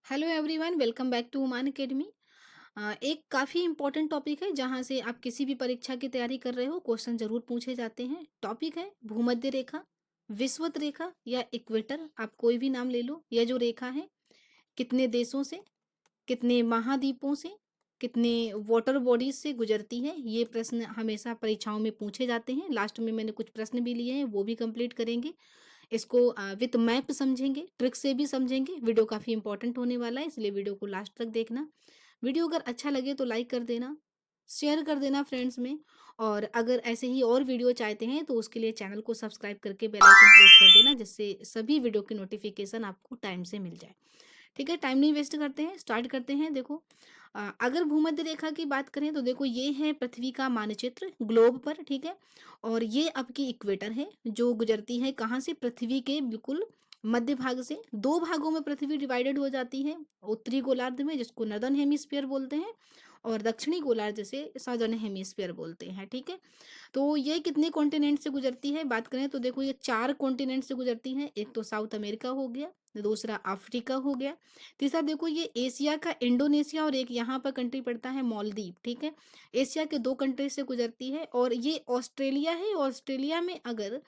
Hello everyone, welcome back to Oman academy. एक काफ़ी important topic है जहाँ से आप किसी भी परीक्षा की तैयारी कर रहे हो क्वेश्चन जरूर पूछे जाते हैं। टॉपिक है भूमध्य रेखा, विषुवत रेखा या इक्वेटर, आप कोई भी नाम ले लो। यह जो रेखा है कितने देशों से, कितने महाद्वीपों से, कितने वाटर बॉडीज से गुजरती है, ये प्रश्न हमेशा परीक्षाओं में पूछे जाते हैं। लास्ट में मैंने कुछ प्रश्न भी लिए हैं, वो भी कंप्लीट करेंगे। इसको विथ मैप समझेंगे, ट्रिक से भी समझेंगे। वीडियो काफ़ी इंपॉर्टेंट होने वाला है, इसलिए वीडियो को लास्ट तक देखना। वीडियो अगर अच्छा लगे तो लाइक कर देना, शेयर कर देना फ्रेंड्स में। और अगर ऐसे ही और वीडियो चाहते हैं तो उसके लिए चैनल को सब्सक्राइब करके बेल आइकन प्रेस कर देना, जिससे सभी वीडियो की नोटिफिकेशन आपको टाइम से मिल जाए। ठीक है, टाइम नहीं वेस्ट करते हैं, स्टार्ट करते हैं। देखो, अगर भूमध्य रेखा की बात करें तो देखो ये है पृथ्वी का मानचित्र ग्लोब पर। ठीक है, और ये आपकी इक्वेटर है जो गुजरती है कहाँ से, पृथ्वी के बिल्कुल मध्य भाग से। दो भागों में पृथ्वी डिवाइडेड हो जाती है, उत्तरी गोलार्ध में जिसको नदर्न हेमिस्फीयर बोलते हैं, और दक्षिणी गोलार्ध जिसे साउदर्न हेमिस्फीयर बोलते हैं। ठीक है, तो ये कितने कॉन्टिनेंट से गुजरती है बात करें तो देखो ये 4 कॉन्टिनेंट से गुजरती है। एक तो साउथ अमेरिका हो गया, दूसरा अफ्रीका हो गया, तीसरा देखो ये एशिया का इंडोनेशिया, और एक यहाँ पर कंट्री पड़ता है मालदीव। ठीक है, एशिया के 2 कंट्री से गुजरती है। और ये ऑस्ट्रेलिया है, ऑस्ट्रेलिया में अगर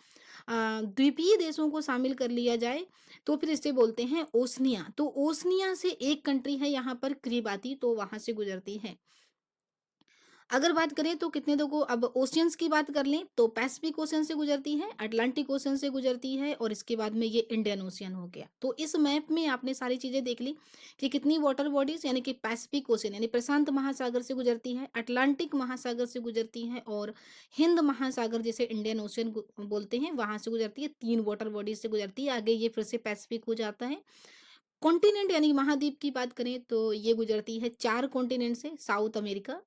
द्वीपीय देशों को शामिल कर लिया जाए तो फिर इसे बोलते हैं ओसनिया। तो ओसनिया से एक कंट्री है यहाँ पर किरिबाती, तो वहां से गुजरती है। अगर बात करें तो कितने देखो, अब ओशियंस की बात कर लें तो पैसिफिक ओशन से गुजरती है, अटलांटिक ओशन से गुजरती है, और इसके बाद में ये इंडियन ओशियन हो गया। तो इस मैप में आपने सारी चीजें देख ली कि कितनी वाटर बॉडीज, यानी कि पैसिफिक ओशन यानी प्रशांत महासागर से गुजरती है, अटलांटिक महासागर से गुजरती है, और हिंद महासागर जिसे इंडियन ओशियन बोलते हैं वहां से गुजरती है। 3 वाटर बॉडीज से गुजरती है, आगे ये फिर से पैसिफिक हो जाता है। कॉन्टिनेंट यानी महाद्वीप की बात करें तो ये गुजरती है 4 कॉन्टिनेंट से। साउथ अमेरिका,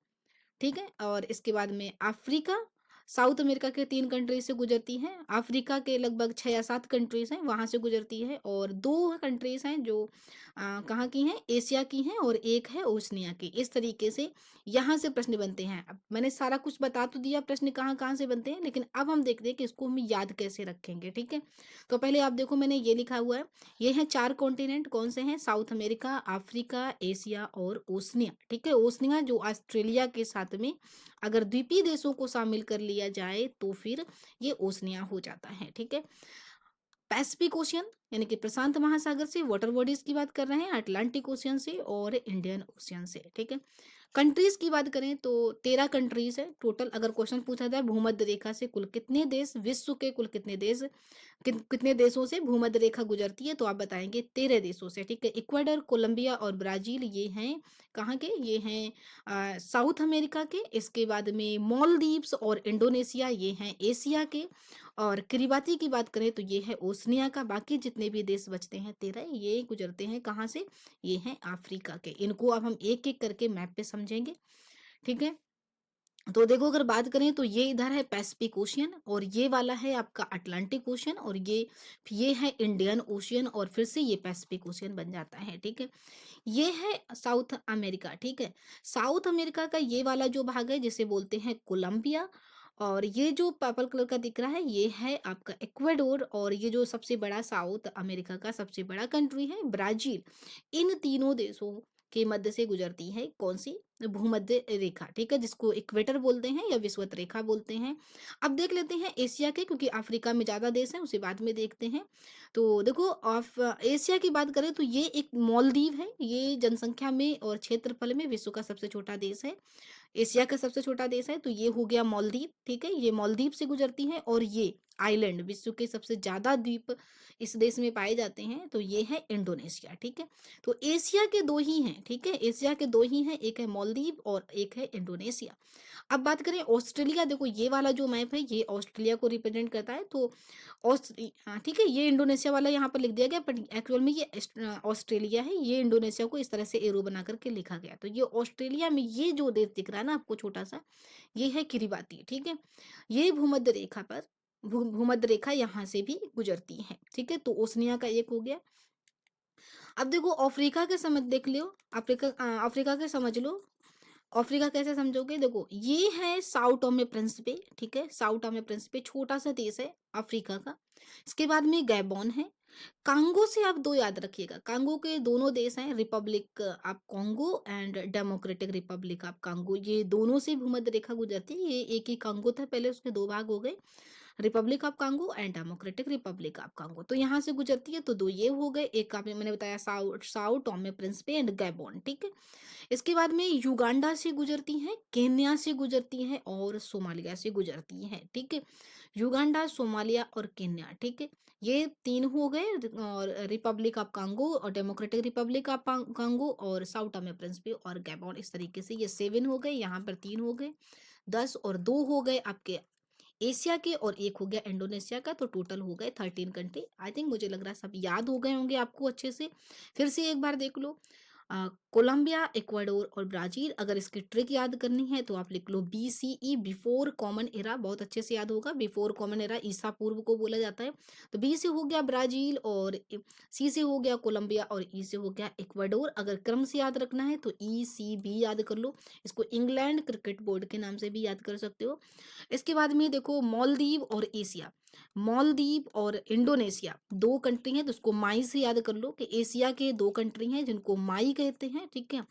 ठीक है, और इसके बाद में अफ्रीका, साउथ अमेरिका के 3 कंट्री से गुजरती हैं, अफ्रीका के लगभग 6 या 7 कंट्रीज हैं वहाँ से गुजरती है, और 2 कंट्रीज हैं जो कहाँ की हैं, एशिया की हैं, और एक है ओशनिया की। इस तरीके से यहाँ से प्रश्न बनते हैं। अब मैंने सारा कुछ बता तो दिया प्रश्न कहाँ कहाँ से बनते हैं, लेकिन अब हम देखते हैं कि इसको हम याद कैसे रखेंगे। ठीक है, तो पहले आप देखो मैंने ये लिखा हुआ है, ये हैं 4 कॉन्टिनेंट। कौन से हैं, साउथ अमेरिका, अफ्रीका, एशिया और ओशनिया। ठीक है, ओशनिया जो ऑस्ट्रेलिया के साथ में अगर द्वीपीय देशों को शामिल कर लिया जाए तो फिर ये ओशनिया हो जाता है। ठीक है, पैसिफिक ओशियन यानी कि प्रशांत महासागर से वाटर बॉडीज की बात कर रहे हैं, अटलांटिक ओशियन से और इंडियन ओशियन से। ठीक है, कंट्रीज की बात करें तो 13 कंट्रीज है टोटल। अगर क्वेश्चन पूछा जाए भूमध्य रेखा से कुल कितने देश, विश्व के कुल कितने देश, कितने देशों से भूमध्य रेखा गुजरती है, तो आप बताएंगे 13 देशों से। ठीक है, इक्वाडोर, कोलंबिया और ब्राजील ये हैं कहाँ के, ये हैं साउथ अमेरिका के। इसके बाद में मालदीव्स और इंडोनेशिया ये हैं एशिया के। और किरिबाती की बात करें तो ये है ओसनिया का। बाकी जितने भी देश बचते हैं 13, ये गुजरते हैं कहाँ से, ये हैं अफ्रीका के। इनको अब हम एक एक करके मैप पे समझेंगे। ठीक है, तो देखो अगर बात करें तो ये इधर है पैसिफिक ओशियन, और ये वाला है आपका अटलांटिक ओशियन, और ये है इंडियन ओशियन, और फिर से ये पैसिफिक ओशियन बन जाता है। ठीक है, ये है साउथ अमेरिका। ठीक है, साउथ अमेरिका का ये वाला जो भाग है जिसे बोलते हैं कोलंबिया, और ये जो पर्पल कलर का दिख रहा है ये है आपका इक्वाडोर, और ये जो सबसे बड़ा साउथ अमेरिका का सबसे बड़ा कंट्री है ब्राजील। इन तीनों देशों के मध्य से गुजरती है कौन सी, भूमध्य रेखा। ठीक है, जिसको इक्वेटर बोलते हैं या विषुवत रेखा बोलते हैं। अब देख लेते हैं एशिया के, क्योंकि अफ्रीका में ज़्यादा देश हैं, उसे बाद में देखते हैं। तो देखो ऑफ एशिया की बात करें तो ये एक मालदीव है, ये जनसंख्या में और क्षेत्रफल में विश्व का सबसे छोटा देश है, एशिया का सबसे छोटा देश है। तो ये हो गया मालदीव। ठीक है, ये मालदीव से गुजरती है, और ये आइलैंड, विश्व के सबसे ज्यादा द्वीप इस देश में पाए जाते हैं, तो ये है इंडोनेशिया। ठीक है, तो एशिया के 2 ही हैं। ठीक है, एशिया के 2 ही हैं, एक है मालदीव और एक है इंडोनेशिया। अब बात करें ऑस्ट्रेलिया, देखो ये वाला जो मैप है ये ऑस्ट्रेलिया को रिप्रेजेंट करता है। तो हाँ ठीक है, ये इंडोनेशिया वाला यहाँ पर लिख दिया गया, बट एक्चुअल में ये ऑस्ट्रेलिया है। ये इंडोनेशिया को इस तरह से एरो बना करके लिखा गया। तो ये ऑस्ट्रेलिया में ये जो देश दिख रहा है ना आपको छोटा सा, ये है किरिबाती। ठीक है, ये भूमध्य रेखा पर भूमध्य रेखा यहाँ से भी गुजरती है। ठीक है, तो ओसनिया का एक हो गया। अब देखो अफ्रीका के समझ देख लियो, अफ्रीका के समझ लो। अफ्रीका कैसे समझोगे, देखो ये है साउथ टोमे प्रिंसिपे। ठीक है, साउथ टोमे प्रिंसिपे छोटा सा देश है अफ्रीका का। इसके बाद में गैबोन है, कांगो से आप 2 याद रखिएगा, कांगो के दोनों देश हैं, Republic of Congo and democratic Republic of Congo, ये दोनों से भूमध्य रेखा गुजरती है। ये एक ही कांगो था पहले, उसके 2 भाग हो गए, Republic of Congo and democratic Republic of Congo. तो यहाँ से गुजरती है, तो 2 ये हो गए, एक आपने मैंने बताया Sao Sao Thome Principe and Gabon, ठीक है? इसके बाद में युगांडा से गुजरती हैं, केन्या से गुजरती हैं और सोमालिया से गुजरती हैं, ठीक है? युगांडा, सोमालिया और केन्या, ठीक है? ये 3 हो गए, और रिपब्लिक ऑफ कांगो और डेमोक्रेटिक रिपब्लिक ऑफ कांगो और साओ टोमे प्रिंसिपे और गैबोन, इस तरीके से ये 7 हो गए, यहाँ पर 3 हो गए, 10 और 2 हो गए आपके एशिया के और 1 हो गया इंडोनेशिया का, तो टोटल हो गए 13 कंट्री। आई थिंक मुझे लग रहा है सब याद हो गए होंगे आपको अच्छे से। फिर से एक बार देख लो, कोलंबिया, इक्वाडोर और ब्राज़ील। अगर इसकी ट्रिक याद करनी है तो आप लिख लो बीसीई, बिफोर कॉमन एरा, बहुत अच्छे से याद होगा। बिफोर कॉमन एरा ईसा पूर्व को बोला जाता है। तो बी से हो गया ब्राज़ील और सी से हो गया कोलंबिया और ई से हो गया इक्वाडोर। अगर क्रम से याद रखना है तो ई, सी, बी याद कर लो। इसको इंग्लैंड क्रिकेट बोर्ड के नाम से भी याद कर सकते हो। इसके बाद में देखो मालदीव और एशिया, मालदीव और इंडोनेशिया 2 कंट्री हैं, तो उसको माई से याद कर लो कि एशिया के 2 कंट्री हैं जिनको माई कहते हैं, ठीक है?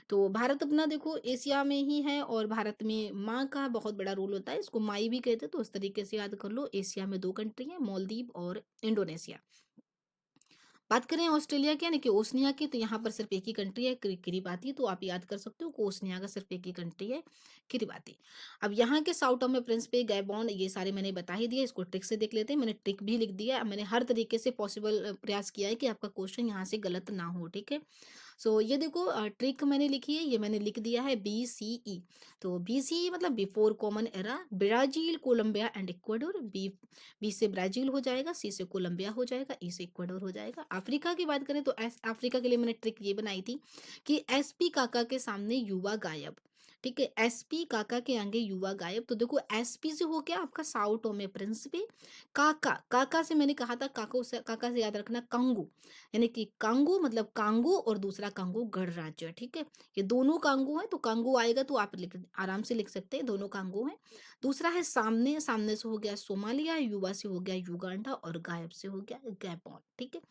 तो भारत अपना देखो एशिया में ही है और भारत में माँ का बहुत बड़ा रोल होता है, इसको माई भी कहते हैं, तो उस तरीके से याद कर लो। एशिया में 2 कंट्री हैं, मालदीव और इंडोनेशिया। बात करें ऑस्ट्रेलिया की यानी कि ओशनिया की, तो यहाँ पर सिर्फ एक ही कंट्री है, किरिबाती, तो आप याद कर सकते हो कि ओशनिया का सिर्फ एक ही कंट्री है, किरिबाती। अब यहाँ के साउथ में प्रिंसिपे, गैबॉन, ये सारे मैंने बता ही दिए। इसको ट्रिक से देख लेते हैं, मैंने ट्रिक भी लिख दिया। मैंने हर तरीके से पॉसिबल प्रयास किया है कि आपका क्वेश्चन यहाँ से गलत ना हो, ठीक है? सो ये देखो, ट्रिक मैंने लिखी है, ये मैंने लिख दिया है BCE। तो BCE मतलब before common era, Brazil, Colombia and Ecuador. B से ब्राज़ील हो जाएगा, सी से कोलंबिया हो जाएगा, ई से इक्वाडोर हो जाएगा। अफ्रीका की बात करें तो अफ्रीका के लिए मैंने ट्रिक ये बनाई थी कि एसपी काका के सामने युवा गायब, ठीक है? एसपी काका के आगे युवा गायब। तो देखो एसपी से हो गया आपका साओ टोमे प्रिंसिपे, काका, काका से मैंने कहा था, काका से याद रखना कांगो, यानी कि कांगो मतलब कांगो और दूसरा कांगो गणराज्य, ठीक है? ये दोनों कांगो हैं, तो कांगो आएगा तो आप आराम से लिख सकते हैं, दोनों कांगो हैं। दूसरा है सामने, सामने से हो गया सोमालिया, युवा से हो गया युगांडा और गायब से हो गया गैबोन, ठीक है?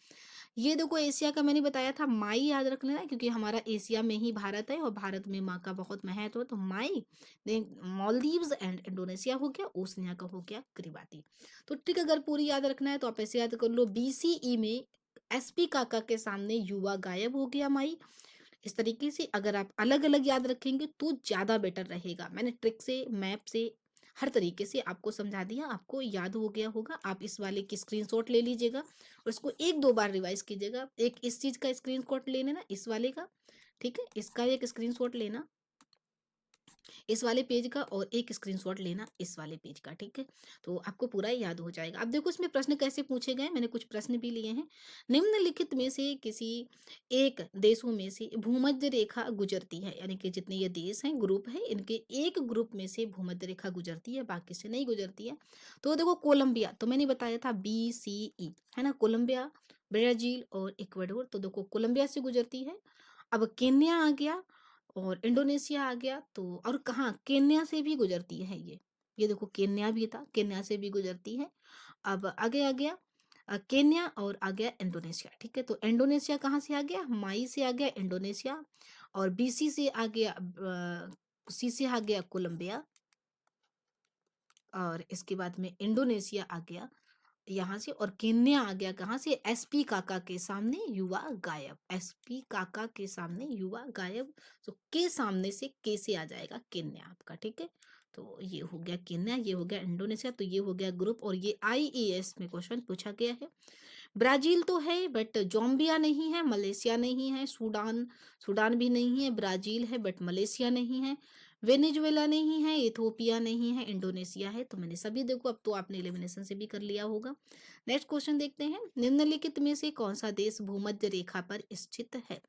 ये देखो एशिया का मैंने बताया था, माई याद रख लेना, क्योंकि हमारा एशिया में ही भारत है और भारत में माँ का बहुत महत्व है, तो माई। मालदीव्स एंड इंडोनेशिया हो गया, ओसनिया का हो गया किरिबाती। तो ट्रिक अगर पूरी याद रखना है तो आप ऐसे याद कर लो, BCE में एसपी काका के सामने युवा गायब हो गया, माई। इस तरीके से अगर आप अलग अलग याद रखेंगे तो ज्यादा बेटर रहेगा। मैंने ट्रिक से, मैप से, हर तरीके से आपको समझा दिया, आपको याद हो गया होगा। आप इस वाले की स्क्रीनशॉट ले लीजिएगा और इसको 1-2 बार रिवाइज कीजिएगा। एक इस चीज का स्क्रीनशॉट ले लेना, इस वाले का, ठीक है? इसका एक स्क्रीनशॉट लेना, इस वाले पेज का, और एक स्क्रीनशॉट लेना इस वाले पेज का, ठीक है? तो आपको पूरा याद हो जाएगा। अब देखो इसमें प्रश्न कैसे पूछे गए, मैंने कुछ प्रश्न भी लिए हैं। निम्नलिखित में से किसी एक देशों में से भूमध्य रेखा गुजरती है, यानी कि जितने ये देश हैं, ग्रुप है, इनके एक ग्रुप में से भूमध्य रेखा गुजरती है, बाकी से नहीं गुजरती है। तो देखो कोलंबिया, तो मैंने बताया था BCE, है ना? कोलंबिया, ब्राजील और इक्वाडोर। तो देखो कोलंबिया से गुजरती है। अब केन्या आ गया और इंडोनेशिया आ गया, तो और कहाँ, केन्या से भी गुजरती है ये देखो केन्या भी था, केन्या से भी गुजरती है। अब आगे आ गया केन्या और आ गया इंडोनेशिया, ठीक है? तो इंडोनेशिया कहाँ से आ गया, माई से आ गया इंडोनेशिया, और BC से आ गया, सी से आ गया कोलंबिया, और इसके बाद में इंडोनेशिया आ गया यहाँ से, और केन्या आ गया कहाँ से, एसपी काका के सामने युवा गायब, एसपी काका के सामने युवा गायब। तो के सामने से के से आ जाएगा केन्या आपका, ठीक है? तो ये हो गया केन्या, ये हो गया इंडोनेशिया, तो ये हो गया ग्रुप, और ये IAS में क्वेश्चन पूछा गया है। ब्राजील तो है बट जोम्बिया नहीं है, मलेशिया नहीं है, सूडान, सूडान भी नहीं है, ब्राजील है बट मलेशिया नहीं है, वेनेजुएला नहीं है, इथोपिया नहीं है, इंडोनेशिया है। तो मैंने सभी देखो, अब तो आपने एलिमिनेशन से भी कर लिया होगा। नेक्स्ट क्वेश्चन देखते हैं, निम्नलिखित में से कौन सा देश भूमध्य रेखा पर स्थित है?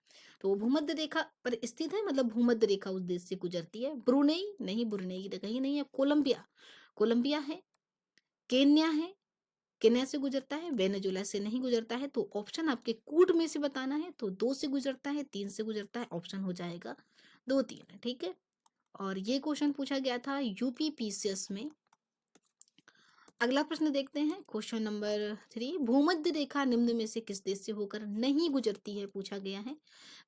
तो भूमध्य रेखा पर स्थित है मतलब भूमध्य रेखा उस देश से गुजरती है। ब्रुनेई नहीं, ब्रुनेई तो कहीं नहीं है। कोलंबिया, कोलंबिया है। केन्या है, केन्या से गुजरता है। वेनेजुएला से नहीं गुजरता है। तो ऑप्शन आपके कूट में से बताना है, तो 2 से गुजरता है, 3 से गुजरता है, ऑप्शन हो जाएगा 2, 3, ठीक है? और ये क्वेश्चन पूछा गया था UP PCS में। अगला प्रश्न देखते हैं, क्वेश्चन नंबर 3, भूमध्य रेखा निम्न में से किस देश से होकर नहीं गुजरती है, पूछा गया है।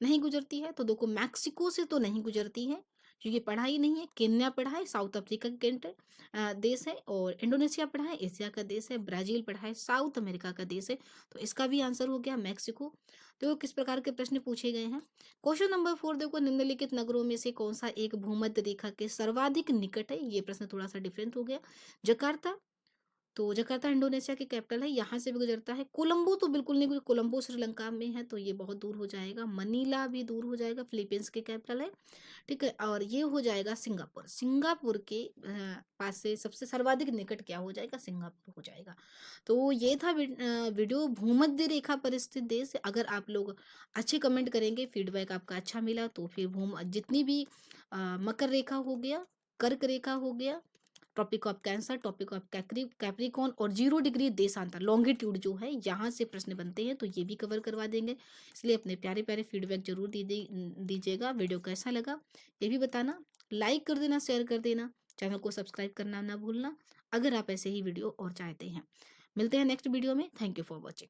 नहीं गुजरती है तो देखो मैक्सिको से तो नहीं गुजरती है, क्योंकि पढ़ा ही नहीं है। केन्या पढ़ा है, साउथ अफ्रीका का देश है, और इंडोनेशिया पढ़ा है, एशिया का देश है। ब्राजील पढ़ा है, साउथ अमेरिका का देश है। तो इसका भी आंसर हो गया मैक्सिको। तो किस प्रकार के प्रश्न पूछे गए हैं। क्वेश्चन नंबर 4 देखो, निम्नलिखित नगरों में से कौन सा एक भूमध्य रेखा के सर्वाधिक निकट है। ये प्रश्न थोड़ा सा डिफरेंट हो गया। जकार्ता, तो जकार्ता इंडोनेशिया की कैपिटल है, यहाँ से भी गुजरता है। कोलंबो तो बिल्कुल नहीं, कोलंबो श्रीलंका में है, तो ये बहुत दूर हो जाएगा। मनीला भी दूर हो जाएगा, फिलीपींस की कैपिटल है। ठीक है, और ये हो जाएगा सिंगापुर। सिंगापुर के पास से सबसे सर्वाधिक निकट क्या हो जाएगा, सिंगापुर हो जाएगा। तो ये था वीडियो भूमध्य रेखा पर स्थित देश। अगर आप लोग अच्छे कमेंट करेंगे, फीडबैक आपका अच्छा मिला, तो फिर भूम जितनी भी मकर रेखा हो गया, कर्क रेखा हो गया, topic of cancer, topic of Capricorn और 0 डिग्री देशांतर लॉन्गिट्यूड जो है, यहाँ से प्रश्न बनते हैं, तो ये भी कवर करवा देंगे। इसलिए अपने प्यारे प्यारे फीडबैक जरूर दीजिएगा। वीडियो कैसा लगा ये भी बताना, लाइक कर देना, शेयर कर देना, चैनल को सब्सक्राइब करना ना भूलना, अगर आप ऐसे ही वीडियो और चाहते हैं। मिलते हैं नेक्स्ट वीडियो में। Thank you for watching.